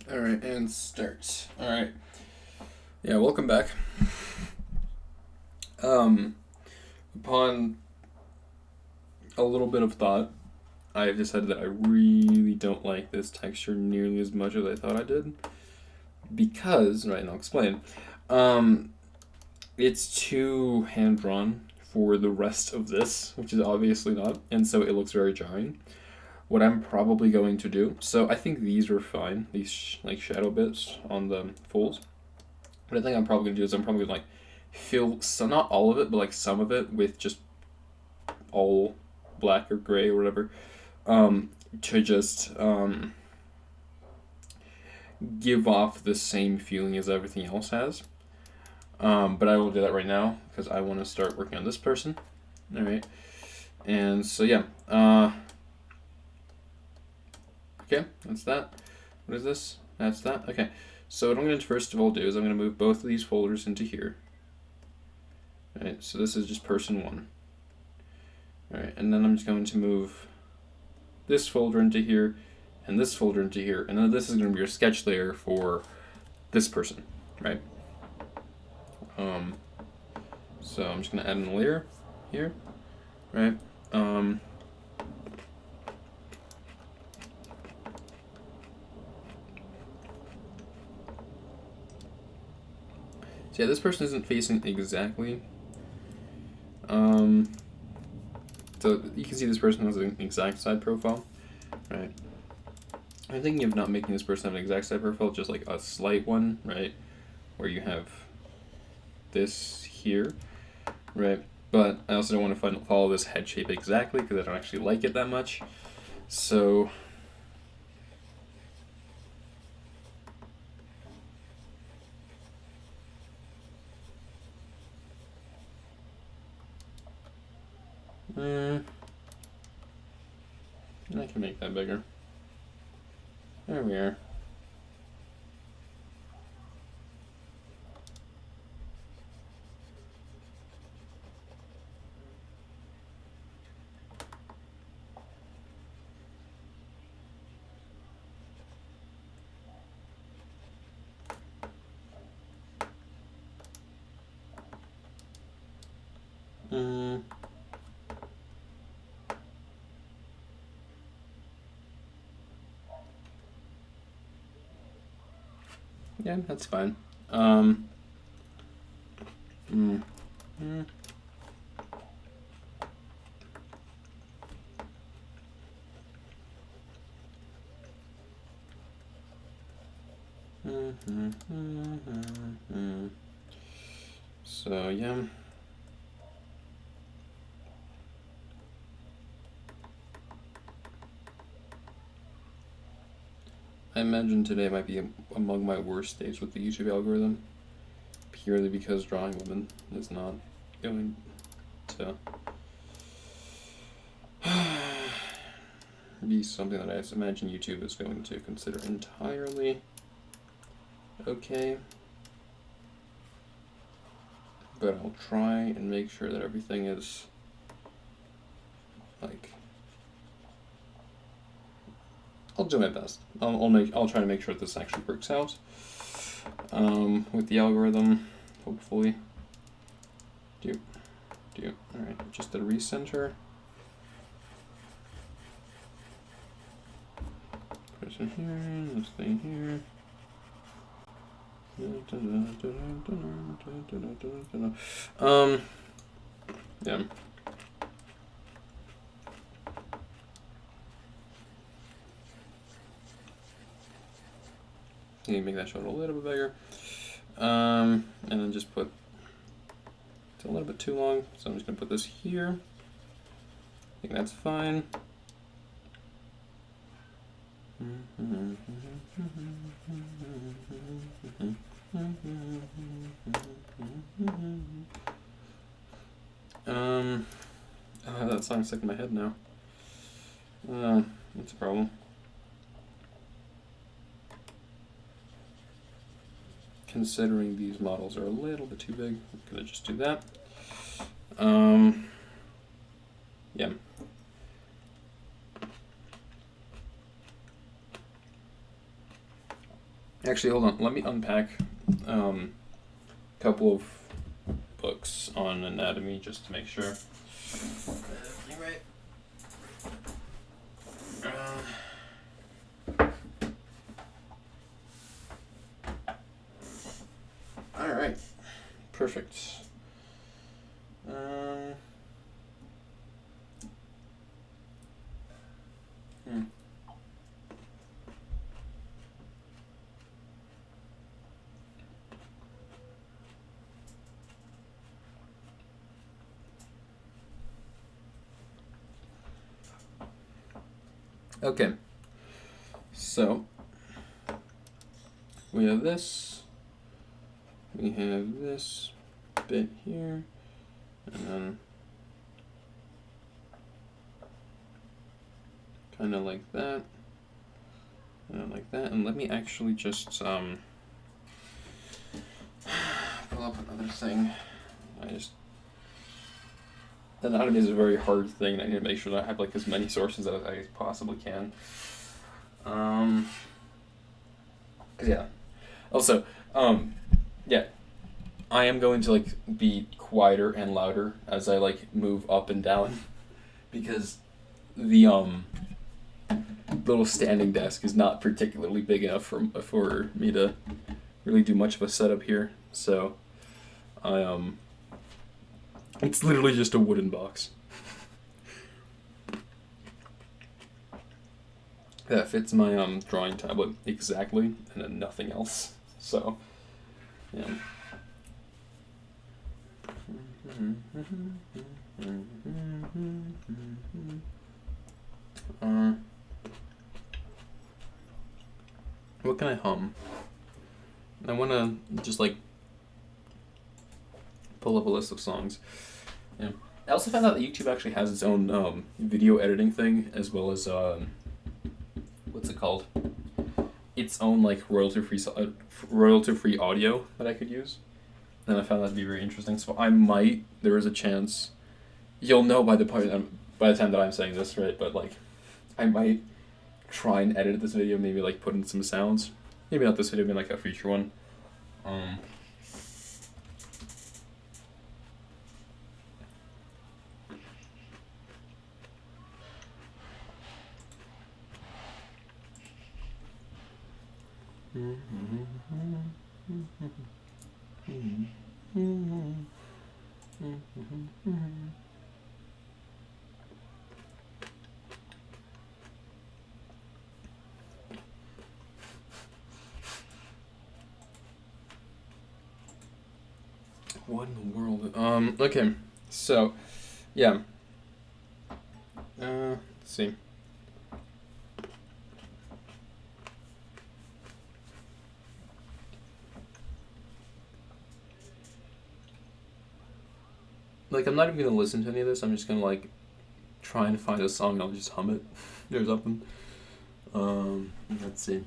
All right, and start. All right. Yeah, welcome back. Um, upon a little bit of thought, I have decided that I really don't like this texture nearly as much as I thought I did. Because, right, and I'll explain. Um, it's too hand drawn for the rest of this, which is obviously not, and so it looks very jarring. What I'm probably going to do, so I think these are fine, these like shadow bits on the folds. What I think I'm probably gonna do is I'm probably gonna like fill some, not all of it, but like some of it with just all black or gray or whatever, um, to just give off the same feeling as everything else has. But I will do that right now because I want to start working on this person. All right, and so yeah, okay, that's that. What is this? That's that. Okay, so what I'm going to first of all do is I'm going to move both of these folders into here. All right, so this is just person one. All right, and then I'm just going to move this folder into here and this folder into here, and then this is going to be your sketch layer for this person, right? Um, so I'm just going to add in a layer here, right? So yeah, this person isn't facing exactly. So you can see this person has an exact side profile, right? I'm thinking of not making this person have an exact side profile, just like a slight one, right? Where you have this here, right? But I also don't want to follow this head shape exactly because I don't actually like it that much. So I can make that bigger. There we are. Yeah, that's fine. Um, mm, mm. So yeah. I imagine today might be among my worst days with the YouTube algorithm, purely because drawing women is not going to be something that I imagine YouTube is going to consider entirely okay. But I'll try and make sure that everything is like, I'll do my best. I'll try to make sure that this actually works out with the algorithm. Hopefully. All right, just the recenter. Person here, this thing here. Yeah. You can make that shot a little bit bigger. And then just put, it's a little bit too long, so I'm just gonna put this here. I think that's fine. I have that song stuck in my head now. That's a problem. Considering these models are a little bit too big, I'm gonna just do that. Yeah. Actually, hold on. Let me unpack a couple of books on anatomy just to make sure. Right. All right. Perfect. Okay. So we have this. We have this bit here, and then kind of like that, and like that. And let me actually just pull up another thing. Anatomy is a very hard thing. I need to make sure that I have like as many sources as I possibly can. Cause yeah. Also, yeah, I am going to like be quieter and louder as I like move up and down, because the little standing desk is not particularly big enough for me to really do much of a setup here. So, it's literally just a wooden box that fits my drawing tablet exactly, and then nothing else. So, yeah. What can I hum? I want to just like pull up a list of songs. Yeah. I also found out that YouTube actually has its own video editing thing, as well as what's it called? Its own like royalty-free audio that I could use, and I found that to be very interesting. So there is a chance, you'll know by the time that I'm saying this, right? But like, I might try and edit this video, maybe like put in some sounds. Maybe not this video, maybe like a future one. What in the world? Okay, so, yeah. Let's see. Like, I'm not even gonna listen to any of this. I'm just gonna like try and find a song and I'll just hum it or something. Let's see.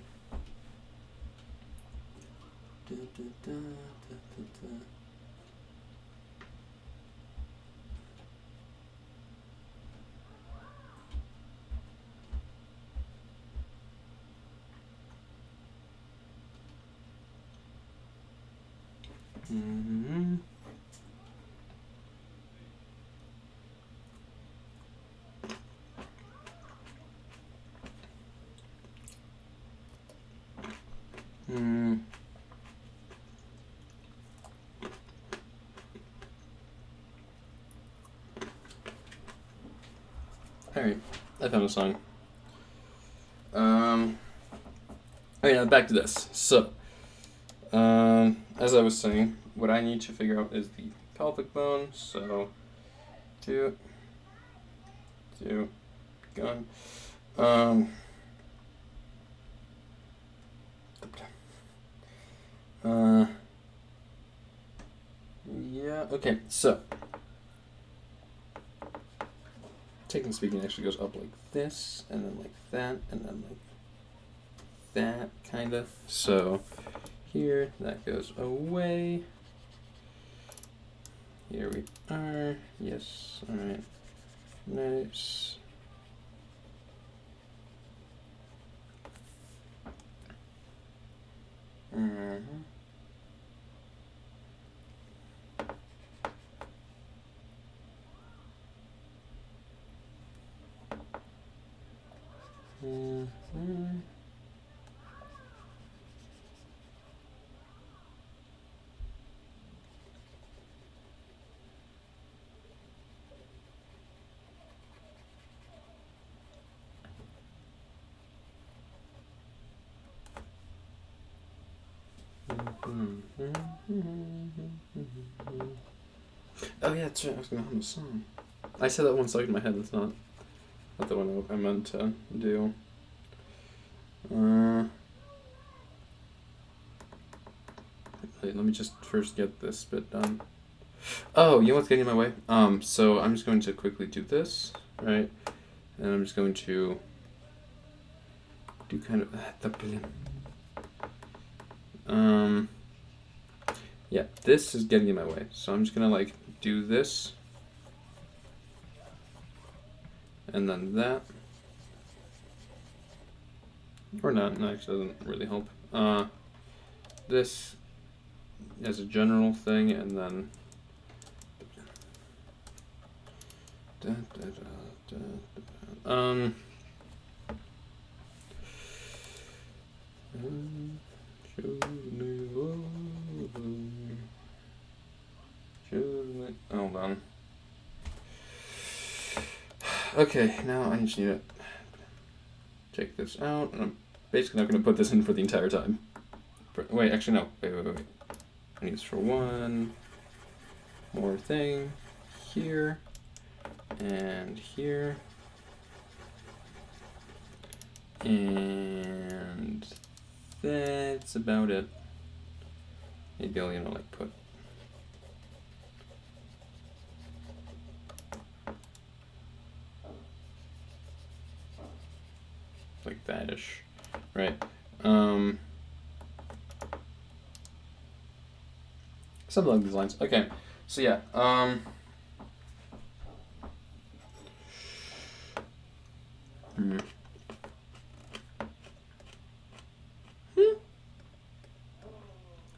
Alright, I found a song. Okay, now back to this. So, as I was saying, what I need to figure out is the pelvic bone. So, gone. Yeah, okay, so taking speaking actually goes up like this, and then like that, and then like that, kind of. So here, that goes away. Here we are. Yes, alright. Nice. Oh yeah, that's right. I was gonna hum a song. I said that one stuck in my head. That's not the one I meant to do. Wait, let me just first get this bit done. Oh, you know what's getting in my way? So I'm just going to quickly do this, right? And I'm just going to do kind of yeah, this is getting in my way. So I'm just gonna like do this, and then that, or not. No, actually doesn't really help. This as a general thing, and then. Hold on. Okay, now I just need to check this out, and I'm basically not going to put this in for the entire time. Wait, actually no. Wait. I need this for one more thing here and here. And that's about it. Maybe I'll, like put like that-ish, right? Something along these lines. Okay, so yeah,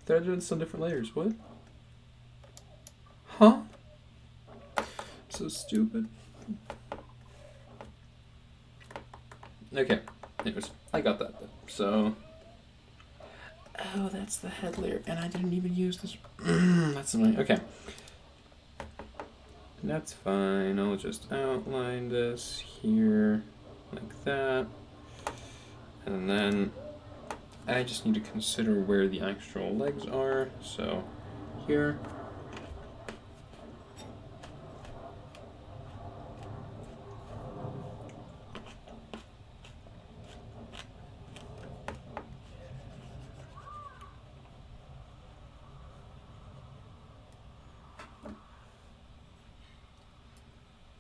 They're doing some different layers. What? Huh? So stupid. Okay. Anyways, I got that. So. Oh, that's the head layer, and I didn't even use this. That's annoying. Okay. That's fine. I'll just outline this here, like that, and then I just need to consider where the actual legs are. So here.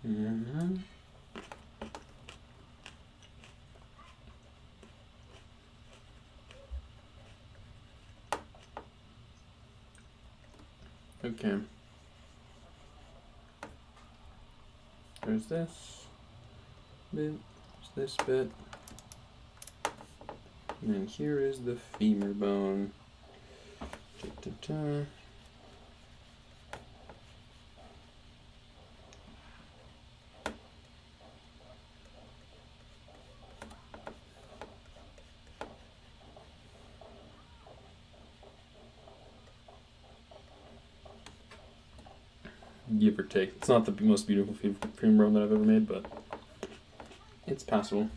Mm-hmm. Okay. There's this bit, there's this bit, and then here is the femur bone. Da-da-da. Give or take. It's not the most beautiful femur bone that I've ever made, but it's passable.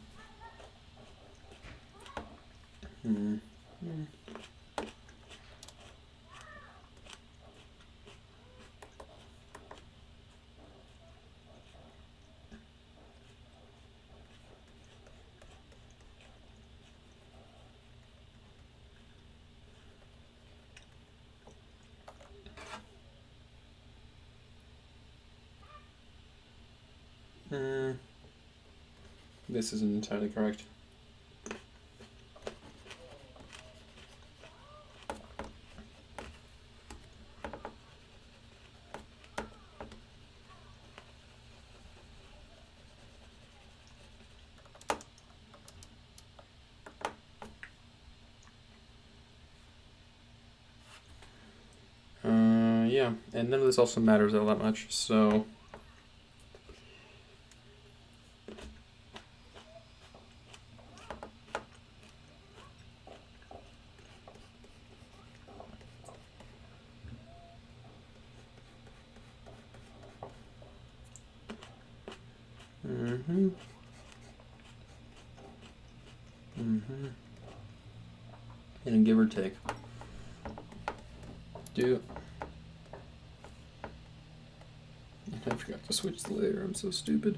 This isn't entirely correct. Yeah, and none of this also matters all that much, so. Mm-hmm. Mm-hmm. And give or take. Do. And I forgot to switch the layer. I'm so stupid.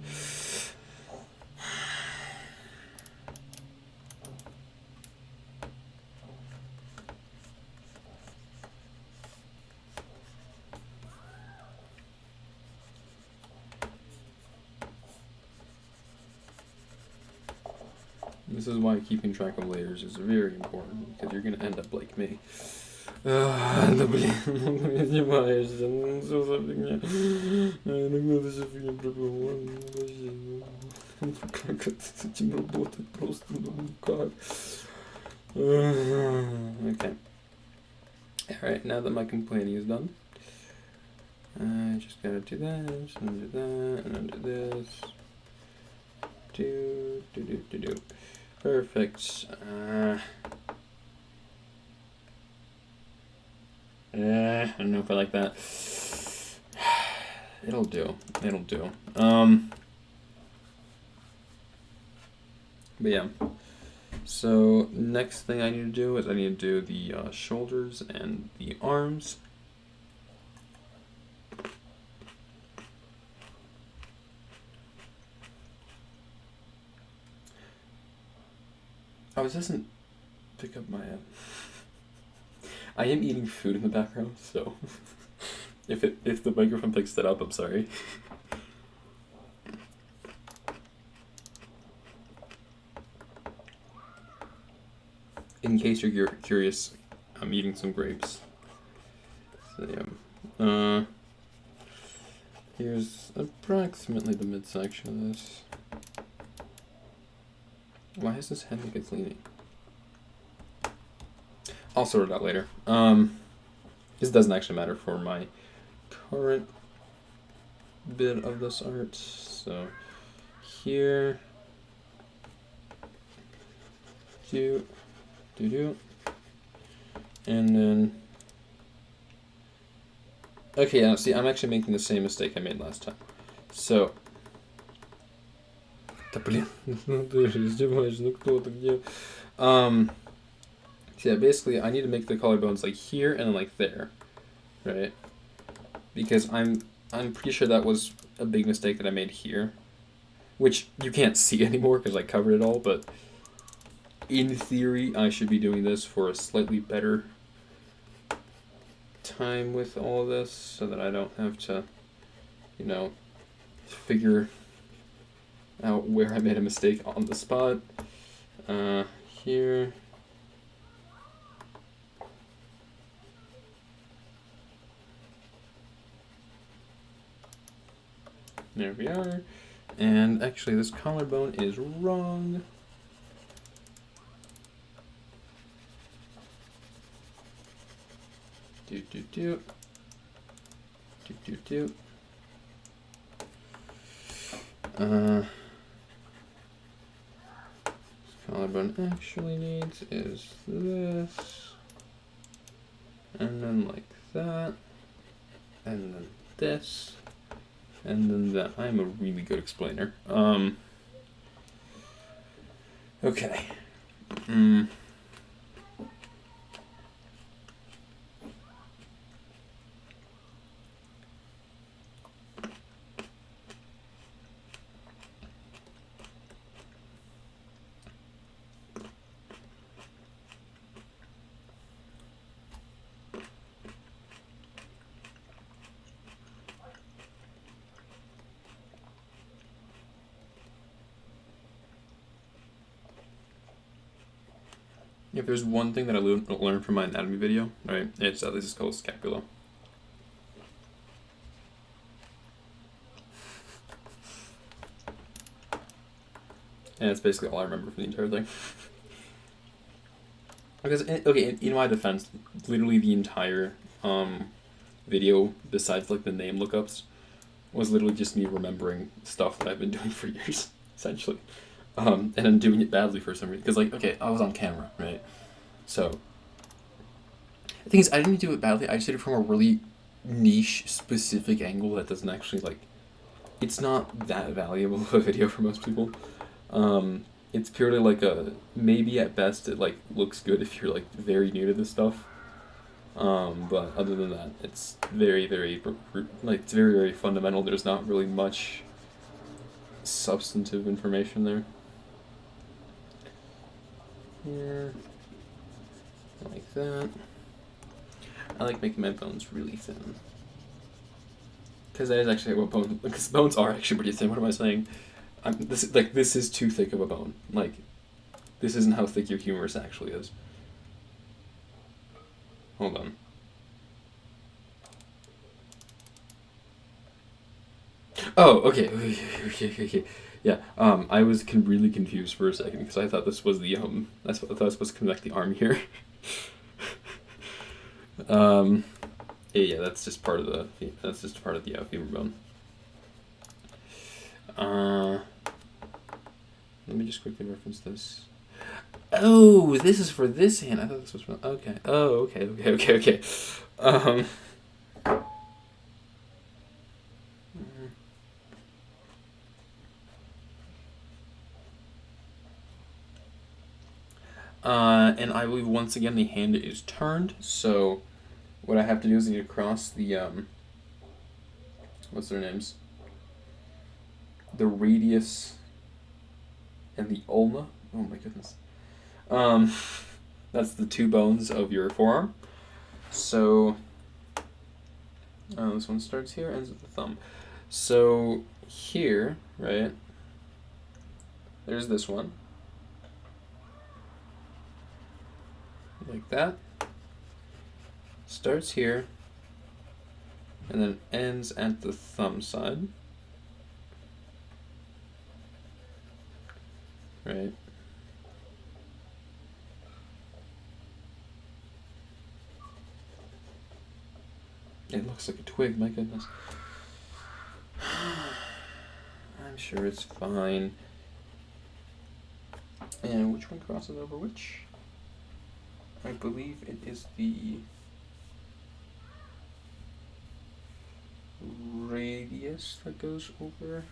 This is why keeping track of layers is very important, because you're going to end up like me. Да блин, не снимаешься, ну что за фигня? Иногда ты же фигня пропала, как это с этим работать просто, ну как? Okay. Alright, now that my complaining is done, I just gotta do this, and do that, and then do this. Do. Perfect. I don't know if I like that. It'll do. But yeah. So next thing I need to do is I need to do the shoulders and the arms. Oh, this doesn't pick up my... I am eating food in the background, so if the microphone picks that up, I'm sorry. In case you're curious, I'm eating some grapes. So yeah. Here's approximately the midsection of this. Why is this head like it's leaning? I'll sort it out later. This doesn't actually matter for my current bit of this art. So here, do, and then, okay, now see, I'm actually making the same mistake I made last time. So, so yeah, basically I need to make the collarbones like here and like there, right? Because I'm pretty sure that was a big mistake that I made here, which you can't see anymore because I covered it all, but in theory I should be doing this for a slightly better time with all of this so that I don't have to, you know, figure out where I made a mistake on the spot. Here. There we are. And actually this collarbone is wrong. Do. Collarbone actually needs is this. And then like that. And then this. And then that. I'm a really good explainer. Okay. If there's one thing that I learned from my anatomy video, right, it's that this is called scapula. And it's basically all I remember from the entire thing. Because, okay, in my defense, literally the entire video, besides like the name lookups, was literally just me remembering stuff that I've been doing for years, essentially. And I'm doing it badly for some reason. Because, like, okay, I was on camera, right? So, the thing is, I didn't do it badly. I just did it from a really niche, specific angle that doesn't actually, like, it's not that valuable of a video for most people. It's purely like maybe at best it like looks good if you're like very new to this stuff. But other than that, it's very, like it's very, very fundamental. There's not really much substantive information there. Here, like that. I like making my bones really thin. Because that is actually what bones. Because bones are actually pretty thin. What am I saying? This is too thick of a bone. Like, this isn't how thick your humerus actually is. Hold on. Oh, okay. Yeah. I was really confused for a second because I thought this was the I thought I was supposed to connect the arm here. Yeah, that's just part of the femur bone. Let me just quickly reference this. Oh, this is for this hand. I thought this was for... Okay. Oh, okay. And I believe once again the hand is turned, so what I have to do is I need to cross the, what's their names? The radius and the ulna. Oh my goodness. That's the two bones of your forearm. So, this one starts here, ends with the thumb. So, here, right, there's this one. Like that. Starts here, and then ends at the thumb side. Right. It looks like a twig, my goodness. I'm sure it's fine. And which one crosses over which? I believe it is the radius that goes over.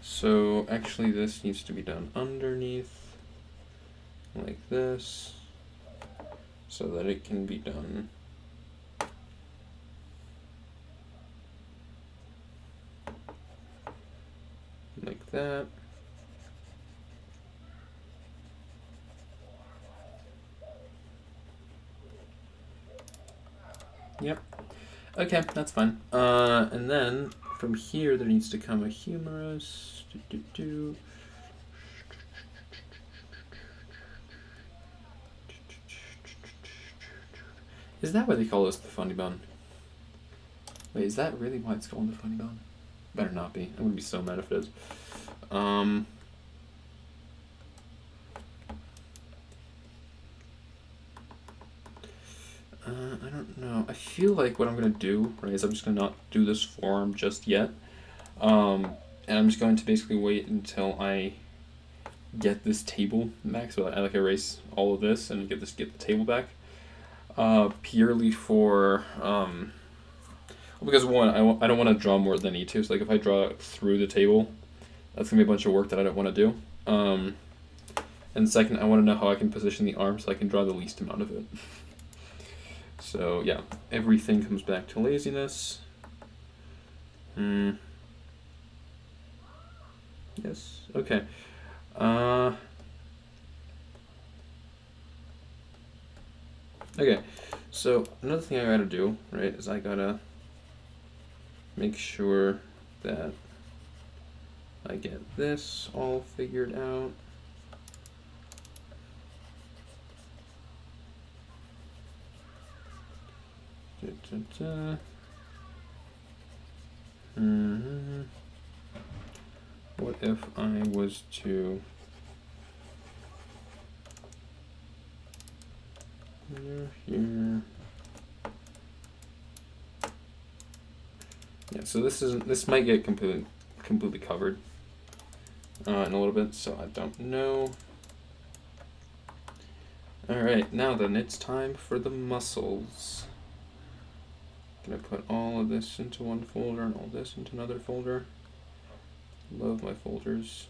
So actually this needs to be done underneath, like this, so that it can be done like that. Yep. Okay, that's fine. And then from here there needs to come a humerus. Is that why they call this the funny bone? Wait, is that really why it's called the funny bone? Better not be. I would be so mad if it is. I don't know. I feel like what I'm going to do, right, is I'm just going to not do this forearm just yet. And I'm just going to basically wait until I get this table back. So I like erase all of this and get the table back. Purely for, because one, I don't want to draw more than I need to. So like if I draw through the table, that's going to be a bunch of work that I don't want to do. And second, I want to know how I can position the arm so I can draw the least amount of it. So yeah, everything comes back to laziness. Yes, okay. Okay, so another thing I gotta do, right, is I gotta make sure that I get this all figured out. What if I was to here? Yeah, so this might get completely covered in a little bit, so I don't know. All right, now then it's time for the muscles. Gonna put all of this into one folder and all this into another folder. Love my folders.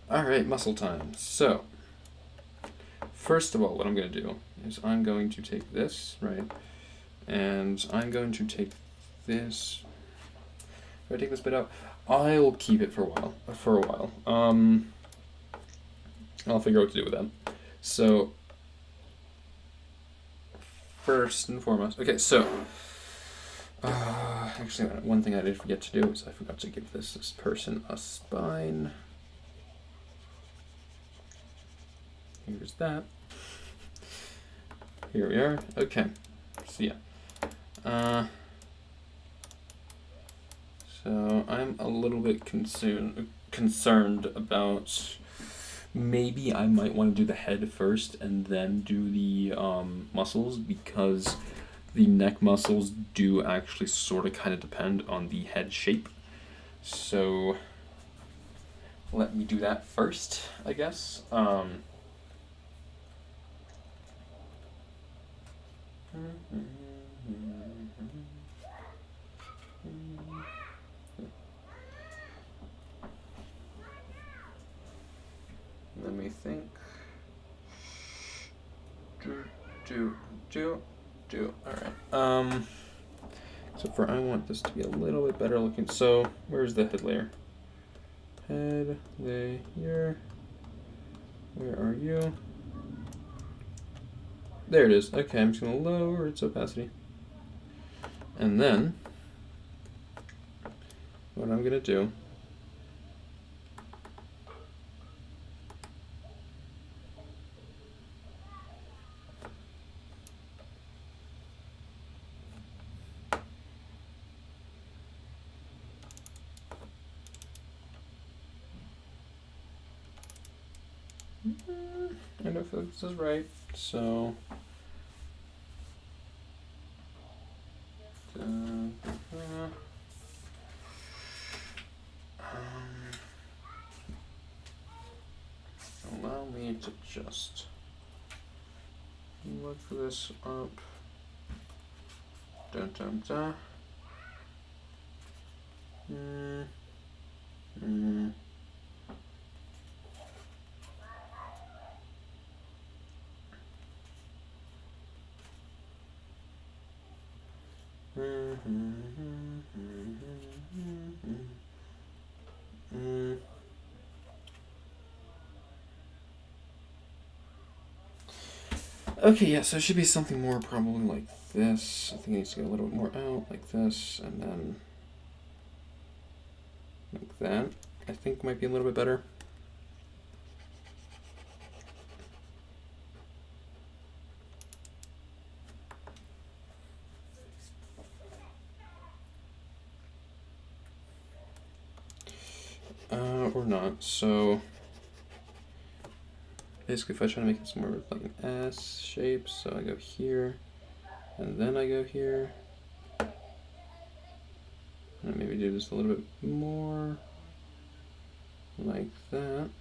Alright, muscle time. So, first of all, what I'm going to do is I'm going to take this, right, and I'm going to take this. If I take this bit out, I'll keep it for a while. I'll figure out what to do with them. So, first and foremost, okay, so, actually, one thing I did forget to do is I forgot to give this person a spine. Here's that. Here we are. Okay. So yeah. So I'm a little bit concerned about maybe I might want to do the head first and then do the muscles, because the neck muscles do actually sort of kind of depend on the head shape. So let me do that first, I guess. Let me think. Do. Alright. So I want this to be a little bit better looking. So where's the head layer? Head layer. Where are you? There it is. Okay, I'm just going to lower its opacity. And then, what I'm going to do I don't feel like this is right, so allow me to just look this up. Dun dun dun. Okay, yeah, so it should be something more probably like this. I think it needs to go a little bit more out, like this, and then like that. I think might be a little bit better. Or not. So basically, if I try to make this more like an S shape, so I go here, and then I go here, and maybe do this a little bit more like that.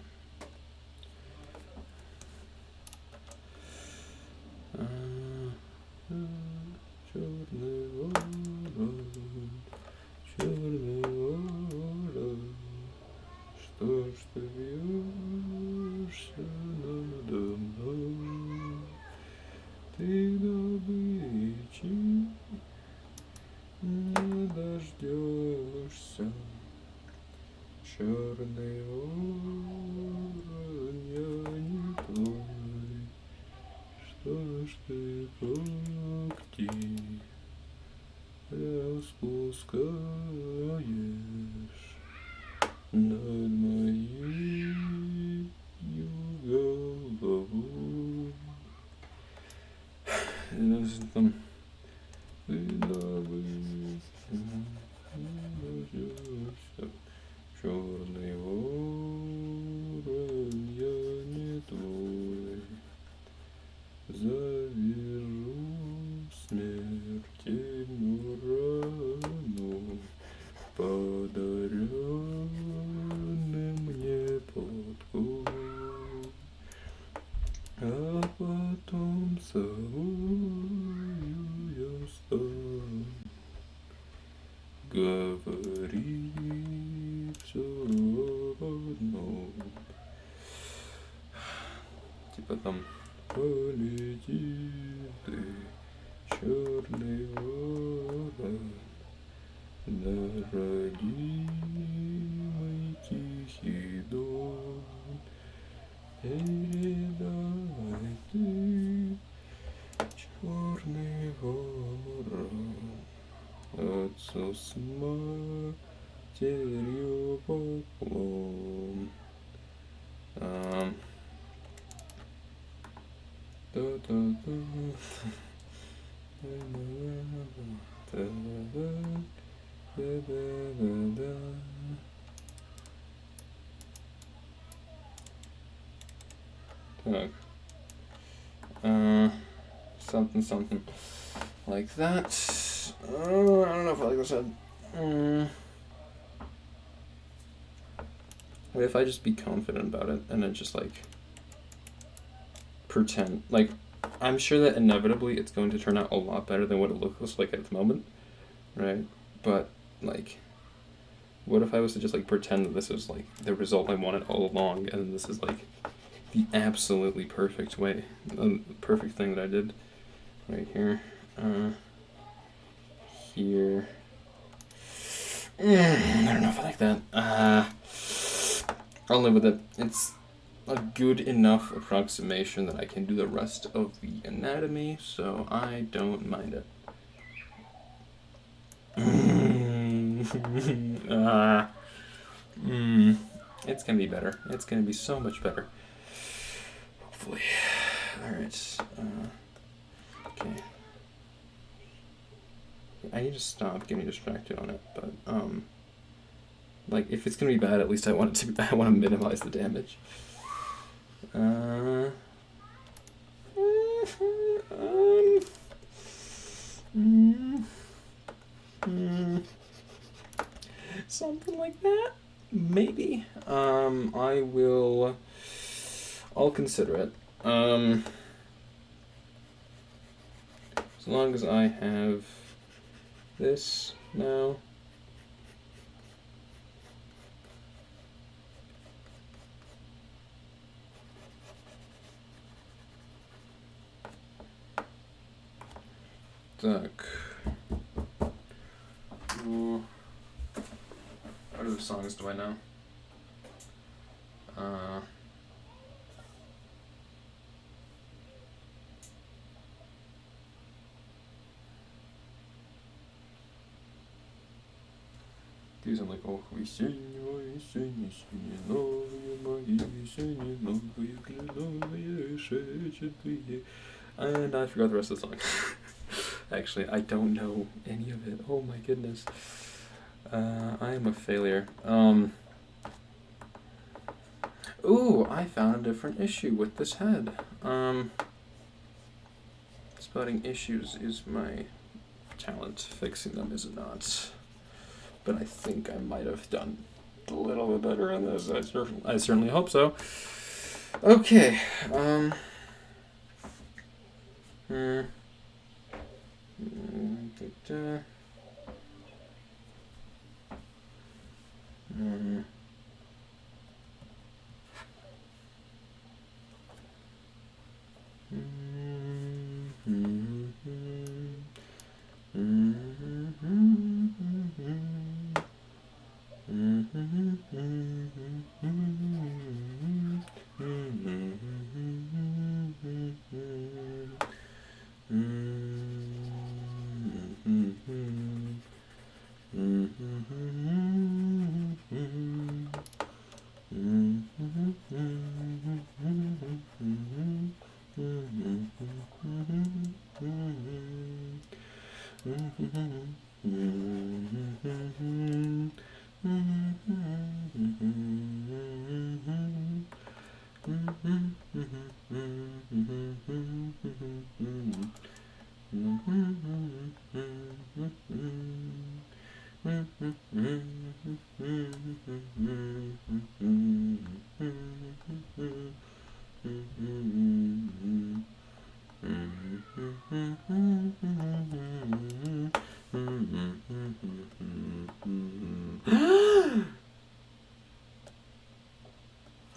Что ж ты бьешься надо мной, ты добычи не дождешься, черный ворон, я не твой, что ж ты когти распускаешь над моей головой. Там черный ворон, я не твой, завяжу смертельную рану, подарю Черные ворона, на родимый тихий дом. Передай ты, черный ворон, отцу с матерью поклон. Так. Something like that. I don't know if I like this head. What if I just be confident about it and then just like pretend, like, I'm sure that inevitably it's going to turn out a lot better than what it looks like at the moment, right? But like, what if I was to just like pretend that this is like the result I wanted all along, and this is like the absolutely perfect way, the perfect thing that I did right here, here. I don't know if I like that. I'll live with it. It's a good enough approximation that I can do the rest of the anatomy, so I don't mind it. It's gonna be better. It's gonna be so much better. Hopefully. Alright. Okay. I need to stop getting distracted on it, but like, if it's gonna be bad, at least I want it to. I want to minimize the damage. Something like that, maybe. I'll consider it. As long as I have this now. Так. What other songs do I know? These I'm like, oh, весеннего, весеннее, новые мои, весенние, новые, кленовые, шепчатые. And I forgot the rest of the song. Actually, I don't know any of it. Oh my goodness. I am a failure. Ooh, I found a different issue with this head. Spotting issues is my talent. Fixing them is not. But I think I might have done a little bit better on this. I certainly hope so. Okay.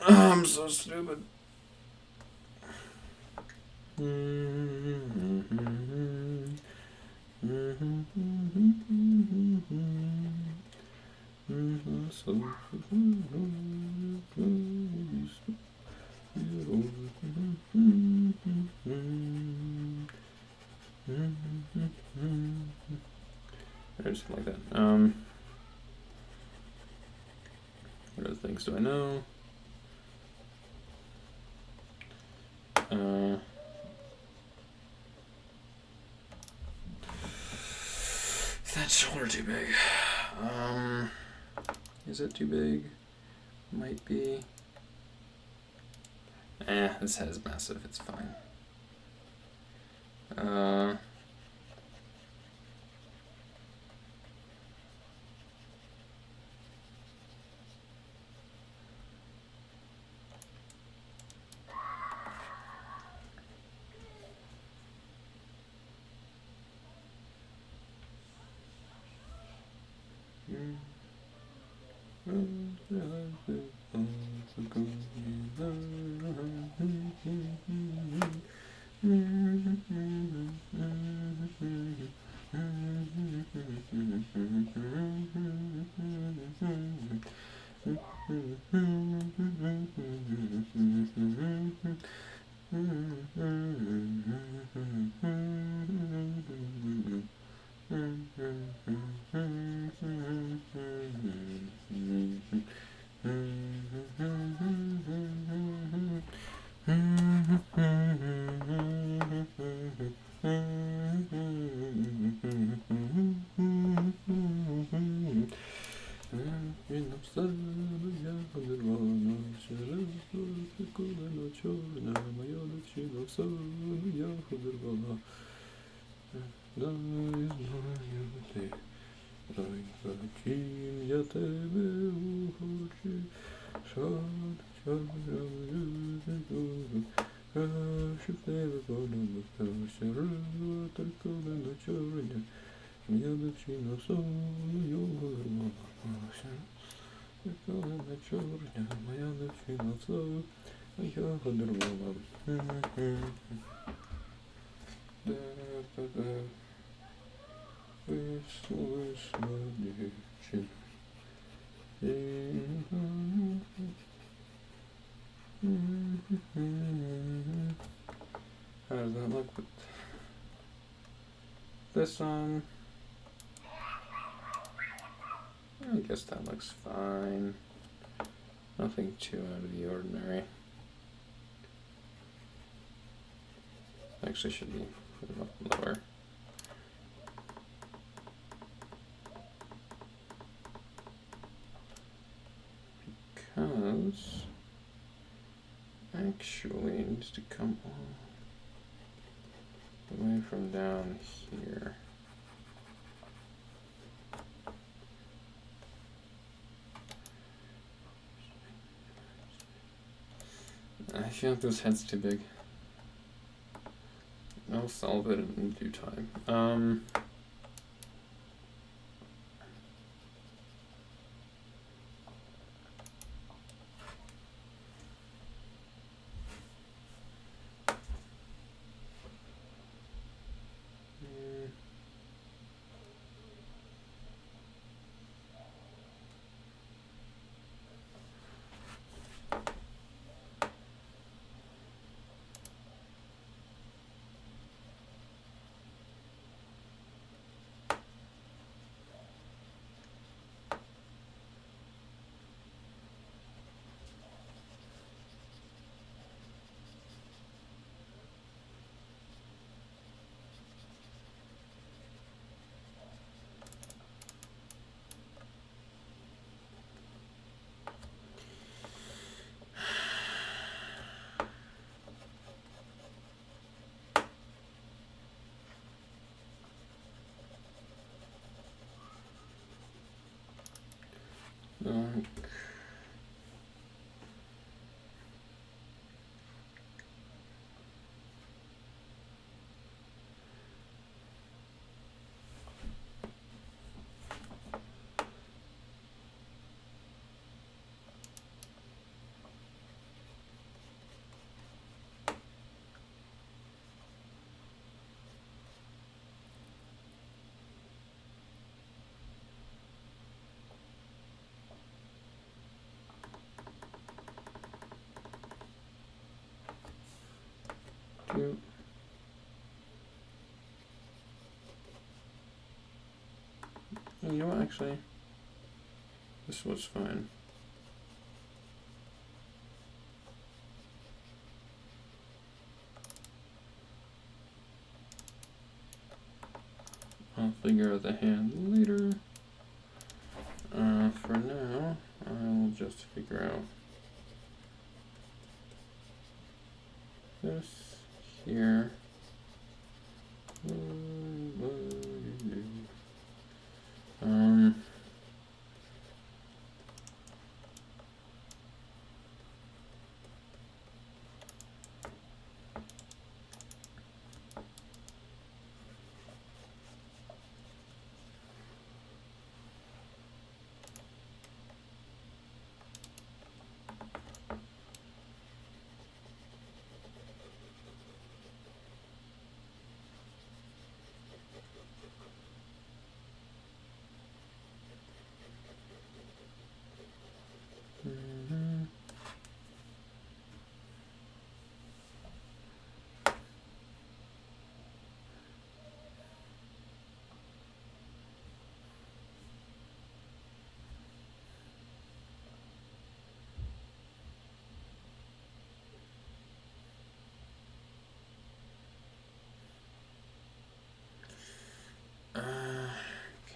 I'm so stupid. Or something like that. What other things do I know? Is that shoulder too big? Is it too big? Might be. This head is massive. It's fine. How does that look with this on? I guess that looks fine. Nothing too out of the ordinary. Actually, should be lower. Because actually it needs to come all the way from down here. I feel like this head's too big. I'll solve it in due time. You know what, actually? This was fine. I'll figure out the hand later. For now, I'll just figure out this here.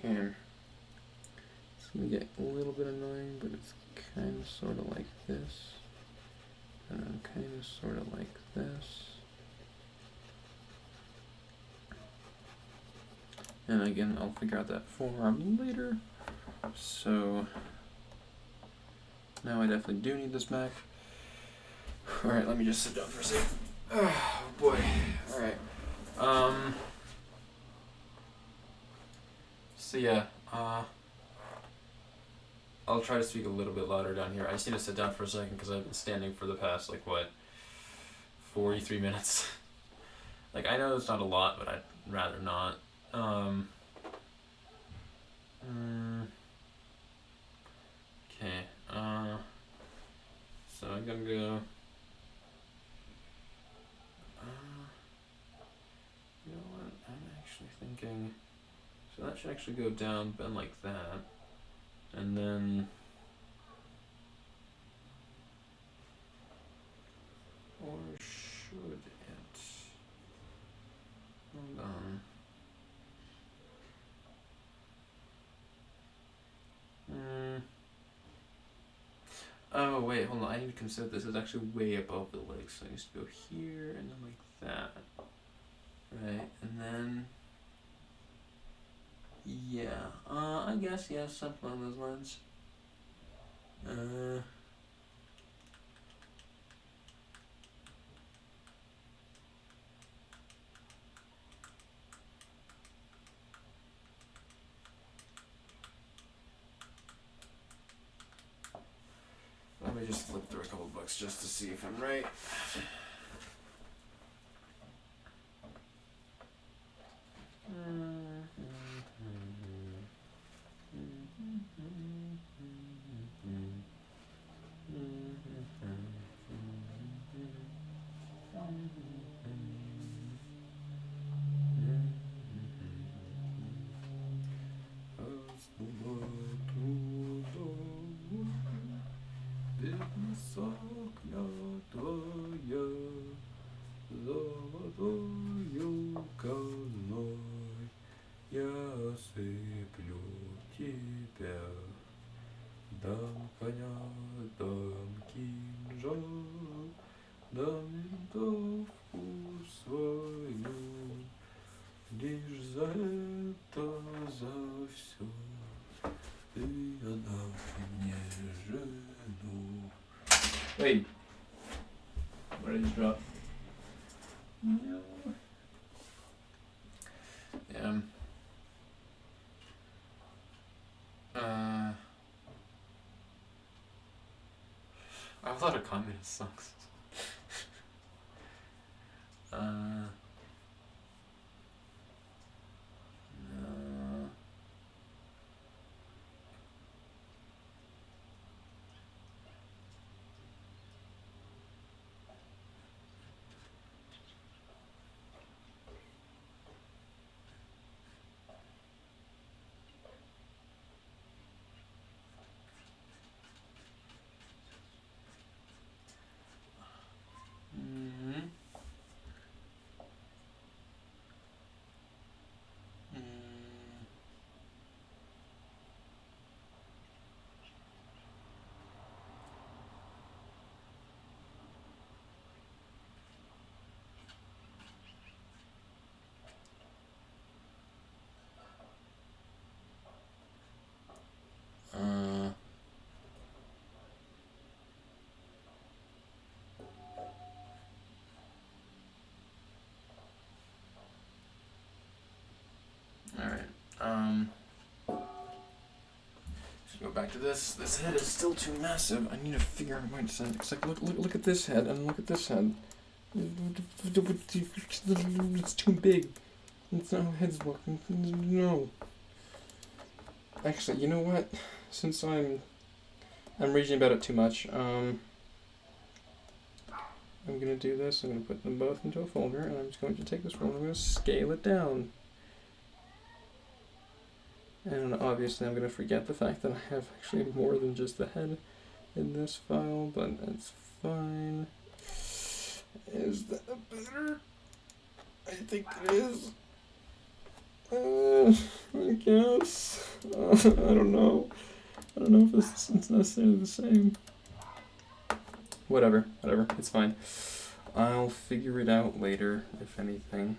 Okay. It's gonna get a little bit annoying, but it's kind of sort of like this. And then kind of sort of like this. And again, I'll figure out that form later. So now I definitely do need this Mac. Alright, let me just sit down for a second. Oh boy. Alright. So yeah, I'll try to speak a little bit louder down here. I just need to sit down for a second because I've been standing for the past, 43 minutes. I know it's not a lot, but I'd rather not. Okay, so I'm gonna go, you know what, I'm actually thinking, so that should actually go down, bend like that, and then, or should it, hold on, oh wait, hold on, I need to consider this is actually way above the legs, so it needs to go here, and then like that, right, and then, yeah, I guess, yeah, something along those lines. Let me just flip through a couple books just to see if I'm right. Я сыплю тебя, дам коня, дам кинжал, дам винтовку свою, лишь за это, за все ты отдашь мне жену. Wait, what did I just drop? No. Yeah. I have a lot of communist songs. No. back to this. This head is still too massive. I need to figure out a way to send it. It's like, look at this head and look at this head. It's too big. It's not how heads work. No. Actually, you know what? Since I'm reading about it too much, I'm gonna do this. I'm gonna put them both into a folder, and I'm just going to take this folder and I'm gonna scale it down. And obviously I'm gonna forget the fact that I have actually more than just the head in this file, but it's fine. Is that better? I think it is. I guess. I don't know. I don't know if this is necessarily the same. Whatever. It's fine. I'll figure it out later, if anything.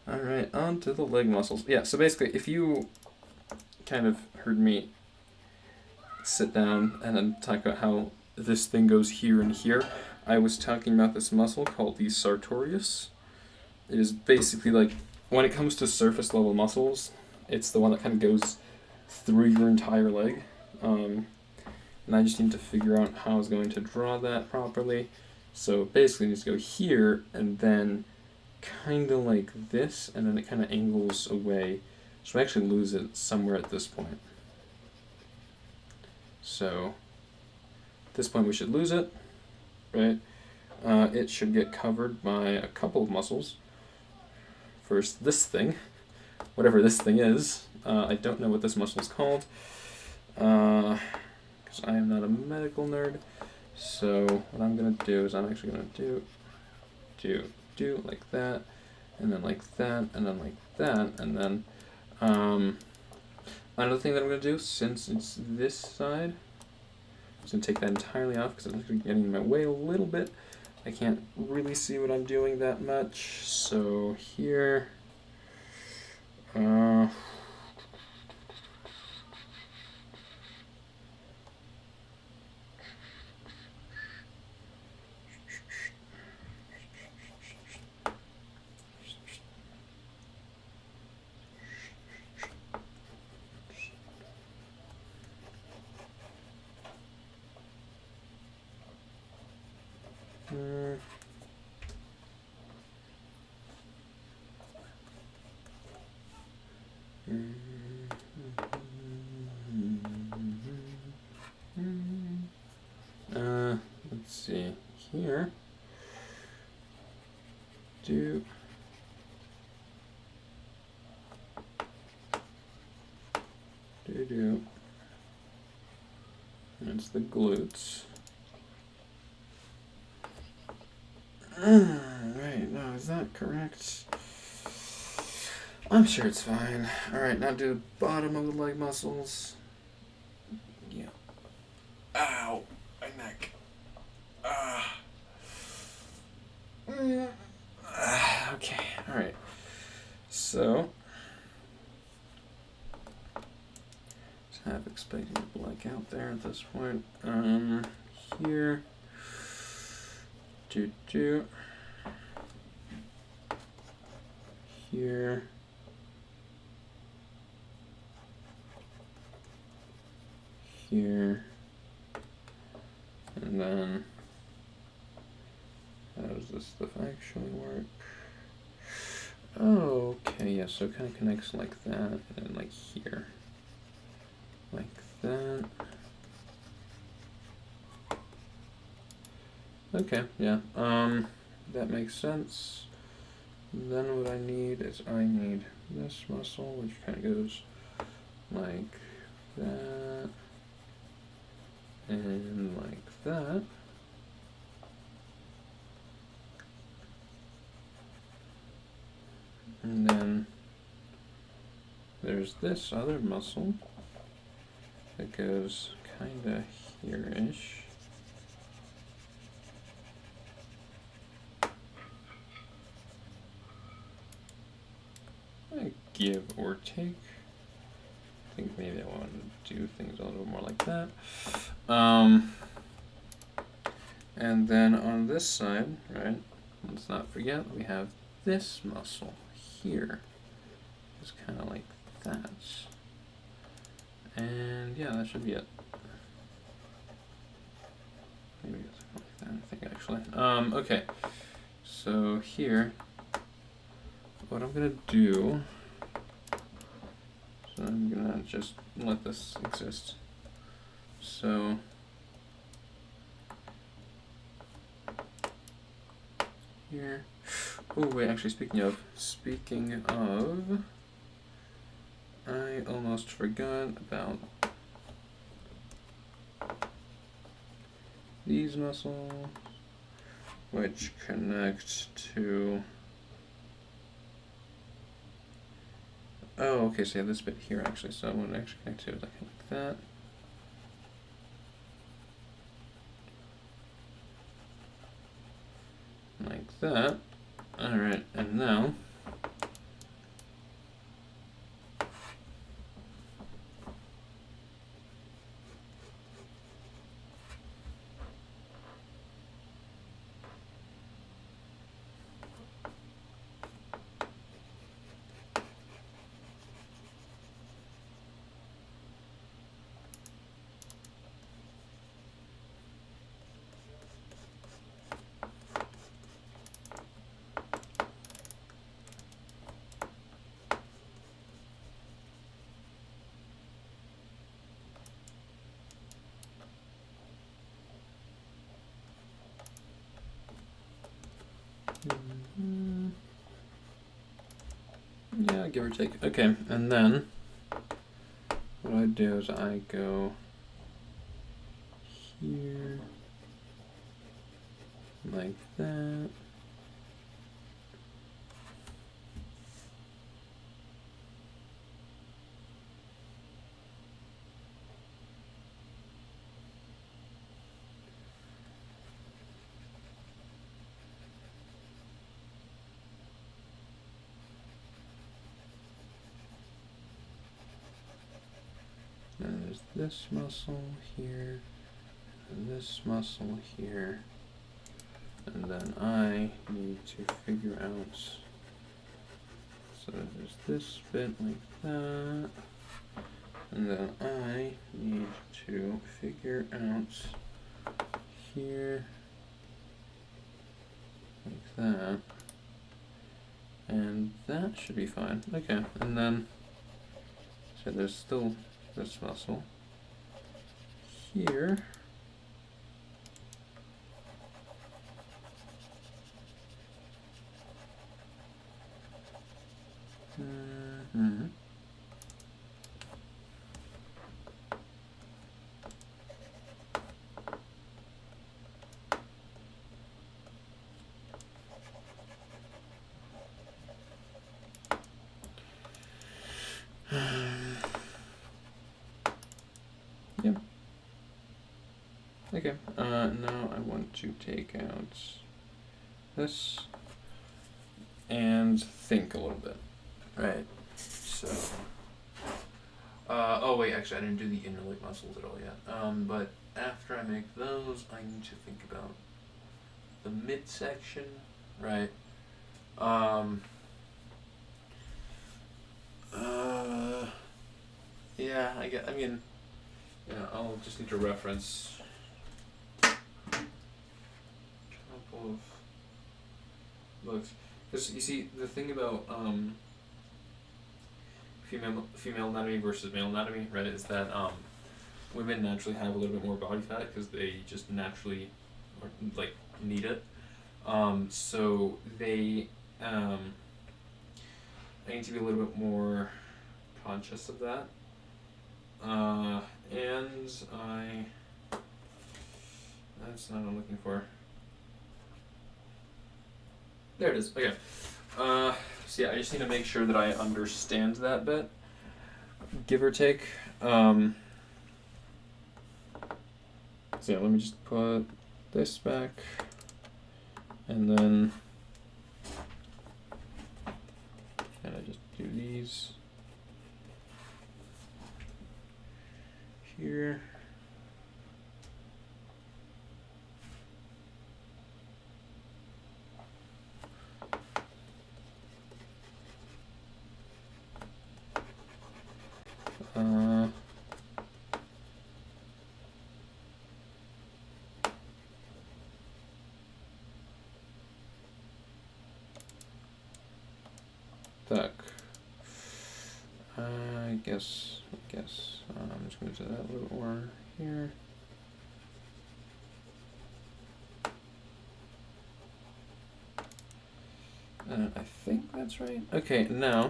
Alright, on to the leg muscles. Yeah, so basically, if you kind of heard me sit down and then talk about how this thing goes here and here, I was talking about this muscle called the sartorius. It is basically like, when it comes to surface level muscles, it's the one that kind of goes through your entire leg. And I just need to figure out how I was going to draw that properly. So basically it needs to go here and then kind of like this, and then it kind of angles away. So I actually lose it somewhere at this point. So at this point we should lose it, right? It should get covered by a couple of muscles. First, this thing, whatever this thing is. I don't know what this muscle is called, because I am not a medical nerd. So what I'm going to do is I'm actually going to do like that, and then like that, and then like that, and then another thing that I'm going to do, since it's this side, I'm just going to take that entirely off because I'm actually getting in my way a little bit. I can't really see what I'm doing that much. So here, let's see here. Do that's the glutes. Right, no, is that correct? I'm sure it's fine. Alright, now do the bottom of the leg muscles. Yeah. Ow! My neck. Okay, alright. So, just half expecting to black out there at this point. Here. Here. Here. And then, how does this stuff actually work? Oh, okay, yeah, so it kind of connects like that, and then like here. Like that. Okay, yeah, that makes sense. Then what I need is I need this muscle, which kind of goes like that, and like that. And then there's this other muscle that goes kind of here-ish. Give or take. I think maybe I want to do things a little more like that. And then on this side, right, let's not forget we have this muscle here. It's kind of like that. And yeah, that should be it. Maybe it's like that, I think actually. Okay, so here, what I'm gonna do, so I'm gonna just let this exist. So here, oh wait, actually speaking of, I almost forgot about these muscles, which connect to, oh, okay, so yeah, this bit here actually, so I'm going to actually connect to it like that. Like that. Alright, and now, yeah, give or take. Okay, and then what I do is I go here, like that. And there's this muscle here, and this muscle here, and then I need to figure out, so there's this bit like that, and then I need to figure out here, like that, and that should be fine. Okay, and then, so there's still this muscle here. Mm-hmm. Yep. Okay, now I want to take out this and think a little bit. Right, so, oh wait, actually I didn't do the inner leg muscles at all yet. But after I make those, I need to think about the midsection, right? Yeah, I mean, yeah, I'll just need to reference a couple of books. Because you see, the thing about female anatomy versus male anatomy, right, is that women naturally have a little bit more body fat because they just naturally, like, need it. So they, I need to be a little bit more conscious of that. And that's not what I'm looking for. There it is. Okay. So yeah, I just need to make sure that I understand that bit, give or take. So yeah, let me just put this back, and then kind of just do these here. Так. I guess. I'm just going to do that a little more here. I think that's right. Okay, now,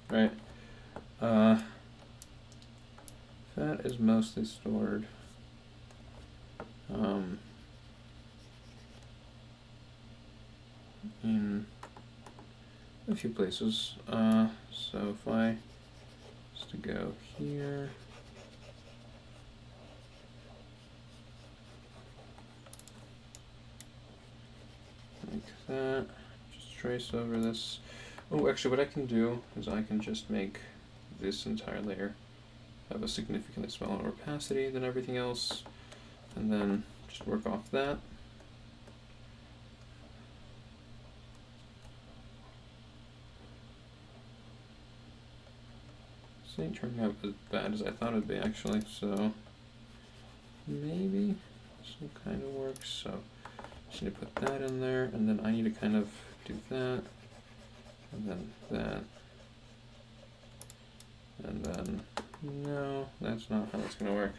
right, fat is mostly stored in a few places. So if I was to go here, like that, just trace over this. Oh, actually, what I can do is I can just make this entire layer have a significantly smaller opacity than everything else, and then just work off that. This ain't turning out as bad as I thought it'd be, actually, so maybe this will kind of work. So just need to put that in there, and then I need to kind of do that, and then that, and then no, that's not how that's going to work.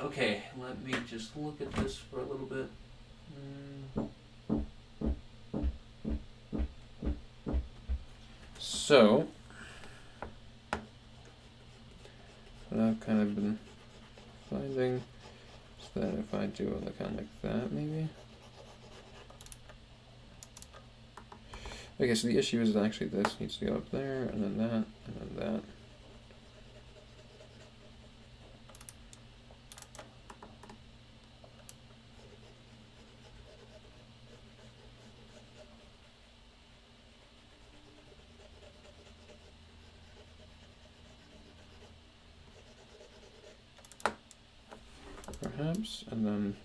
Okay, let me just look at this for a little bit. So, what I've kind of been finding is that if I do it kind of like that, maybe. Okay, so the issue is that actually this needs to go up there, and then that, and then that. Perhaps, and then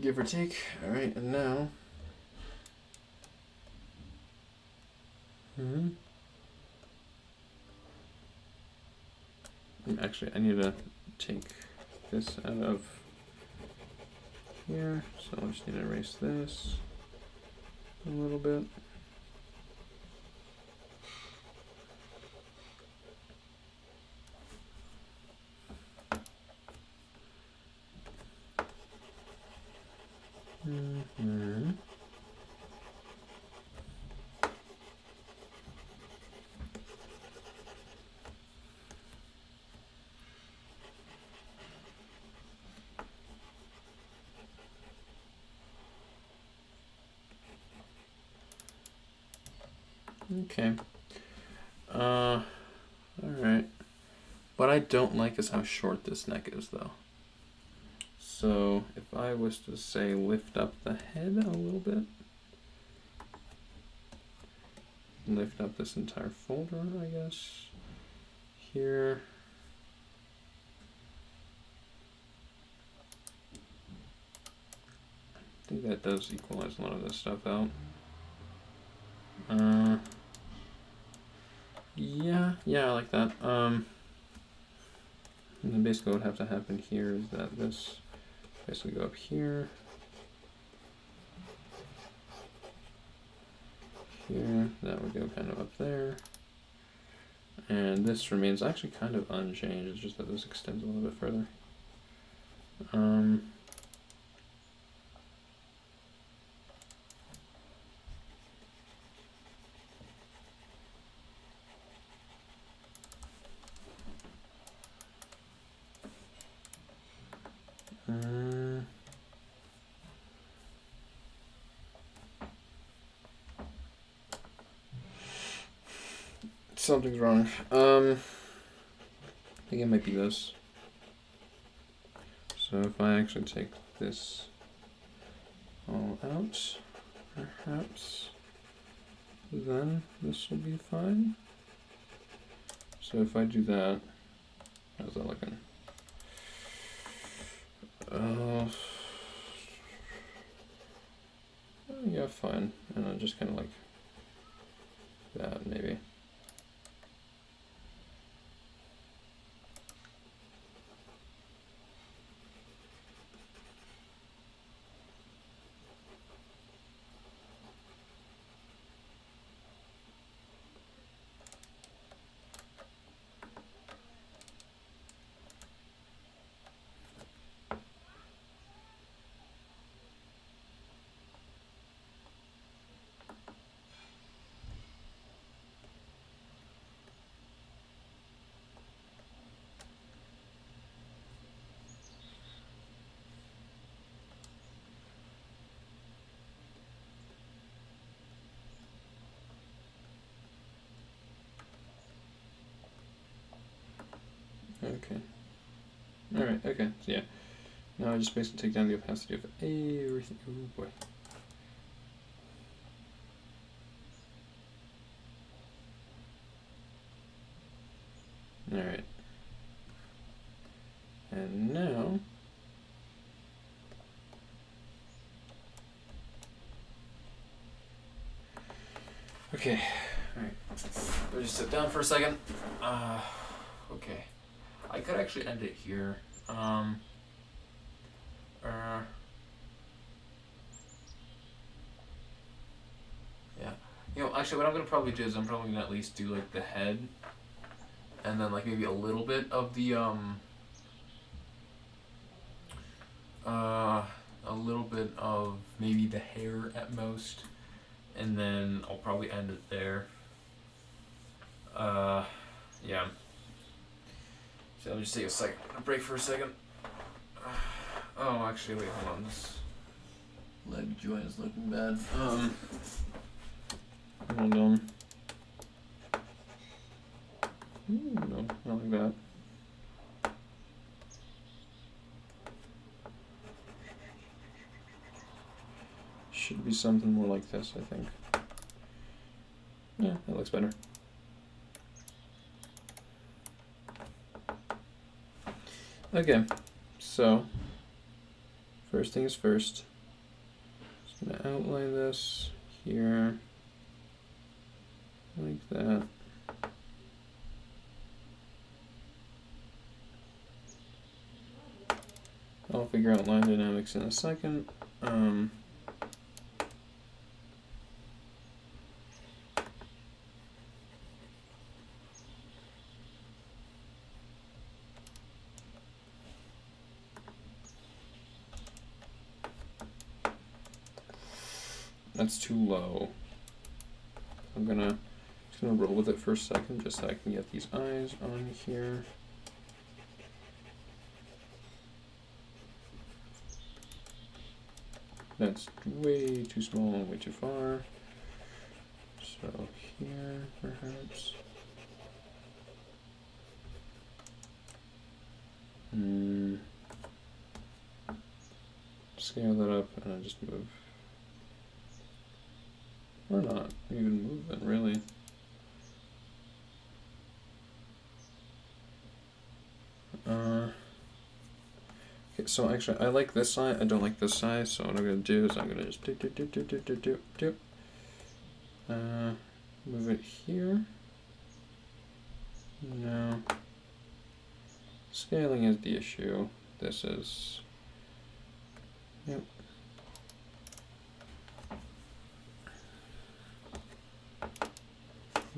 give or take. All right, and now. Actually, I need to take this out of here, so I just need to erase this a little bit. Okay. Alright. What I don't like is how short this neck is, though. So, if I was to, say, lift up the head a little bit, lift up this entire folder, I guess, here. I think that does equalize a lot of this stuff out. Yeah, I like that. And then basically what would have to happen here is that this basically go up here. Here, that would go kind of up there. And this remains actually kind of unchanged, it's just that this extends a little bit further. Something's wrong. I think it might be this. So if I actually take this all out, perhaps then this will be fine. So if I do that, how's that looking? Yeah, fine. And I'll just kind of like that, maybe. Okay. Alright, okay, so yeah. Now I just basically take down the opacity of everything. Oh boy. Alright. And now okay. Alright. Let me just sit down for a second. Okay. I could actually end it here. Yeah. You know, actually what I'm gonna probably do is I'm probably gonna at least do like the head and then like maybe a little bit of the a little bit of maybe the hair at most, and then I'll probably end it there. Yeah. So let me just take a break for a second. Oh, actually, wait, hold on. This leg joint is looking bad. Hold on. No, not like that. Should be something more like this, I think. Yeah, that looks better. Okay, so first thing is first. Just gonna outline this here like that. I'll figure out line dynamics in a second. That's too low. I'm just gonna roll with it for a second just so I can get these eyes on here. That's way too small and way too far. So here, perhaps. Scale that up and I just move. Or not even move it, really. Okay, so actually I like this side, I don't like this side, so what I'm gonna do is I'm gonna just move it here. No. Scaling is the issue. This is, yep.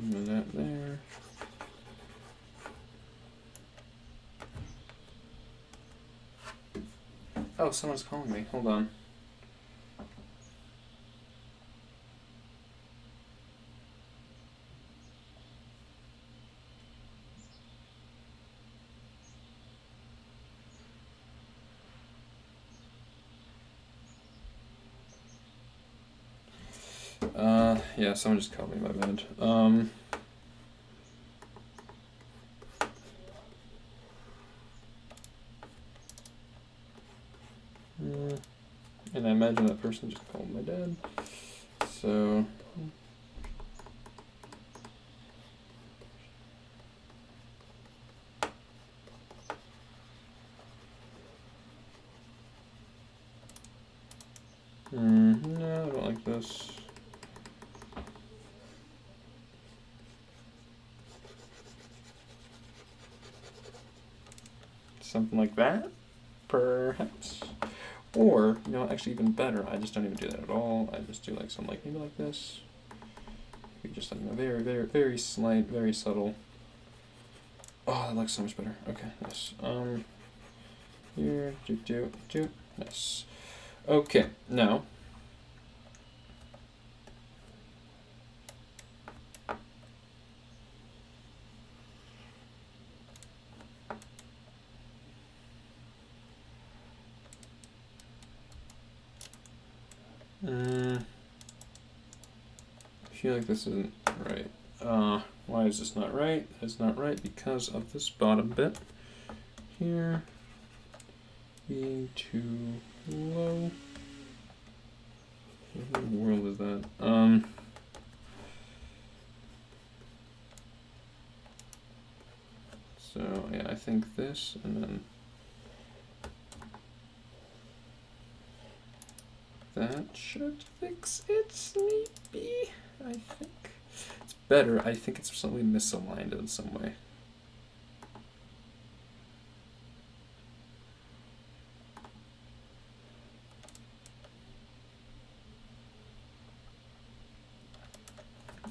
Move that there. Oh, someone's calling me. Hold on. Yeah, someone just called me, my bad. And I imagine that person just called my dad. So. No, I don't like this. Something like that, perhaps. Or, you know, actually even better, I just don't even do that at all. I just do like something like maybe like this. Maybe just like, you know, very, very, very slight, very subtle. Oh, that looks so much better. Okay, nice. Here, nice. Okay, now. I feel like this isn't right. Why is this not right? It's not right because of this bottom bit here being too low. What in the world is that? So yeah, I think this and then that should fix it, maybe. I think it's better. I think it's slightly misaligned in some way.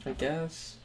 I guess.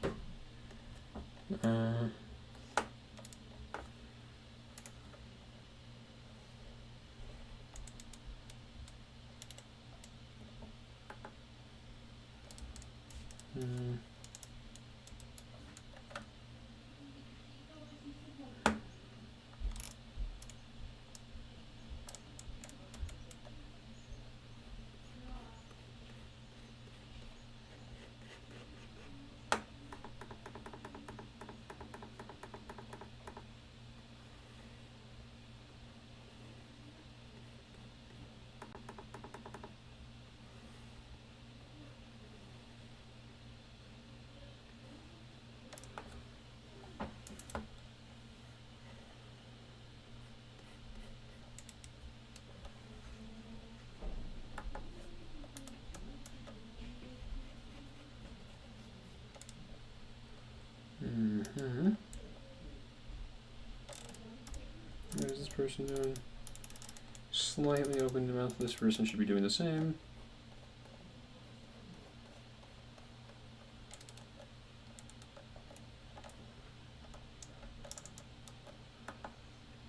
What is this person doing? Slightly open the mouth. This person should be doing the same.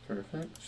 Perfect.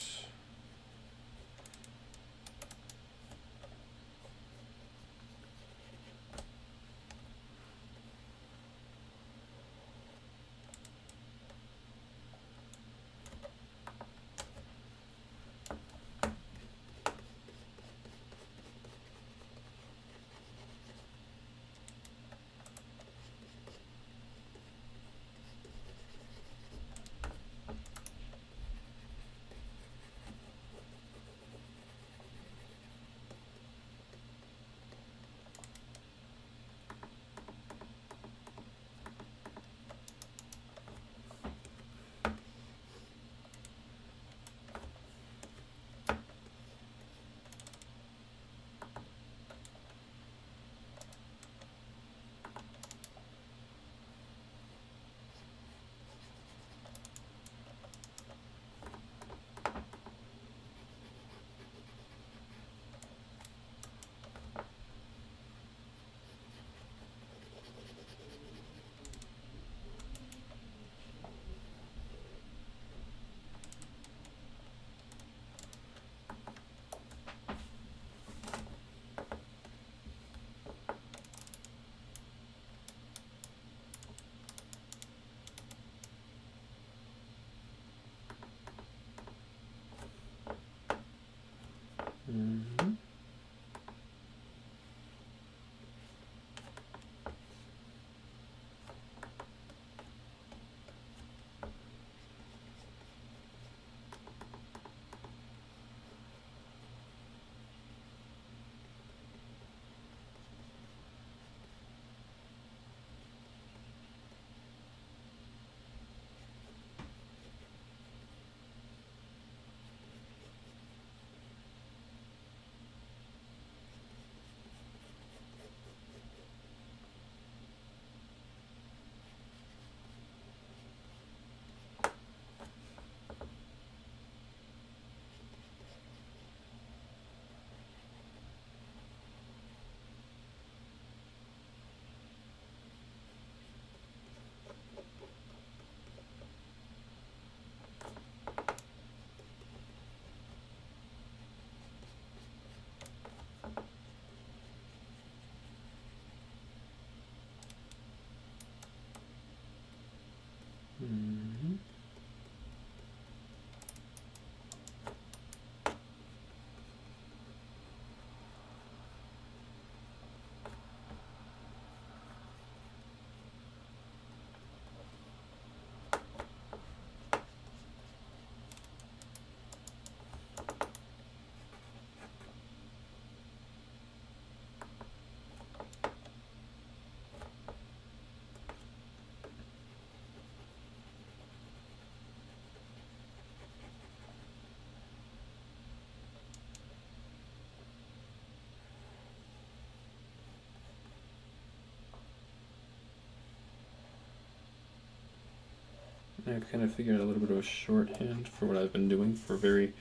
I've kind of figured out a little bit of a shorthand for what I've been doing for very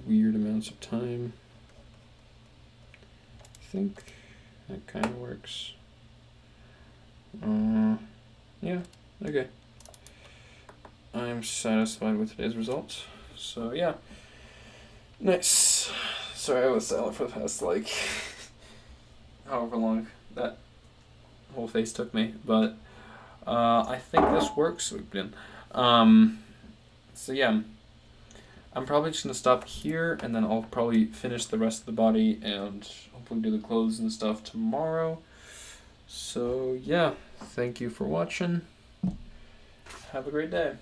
weird amounts of time. I think that kind of works. Yeah, okay. I'm satisfied with today's results. So yeah, nice. Sorry I was silent for the past like however long that whole face took me, but I think this works again. So yeah, I'm probably just gonna stop here, and then I'll probably finish the rest of the body and hopefully do the clothes and stuff tomorrow. So yeah, thank you for watching. Have a great day.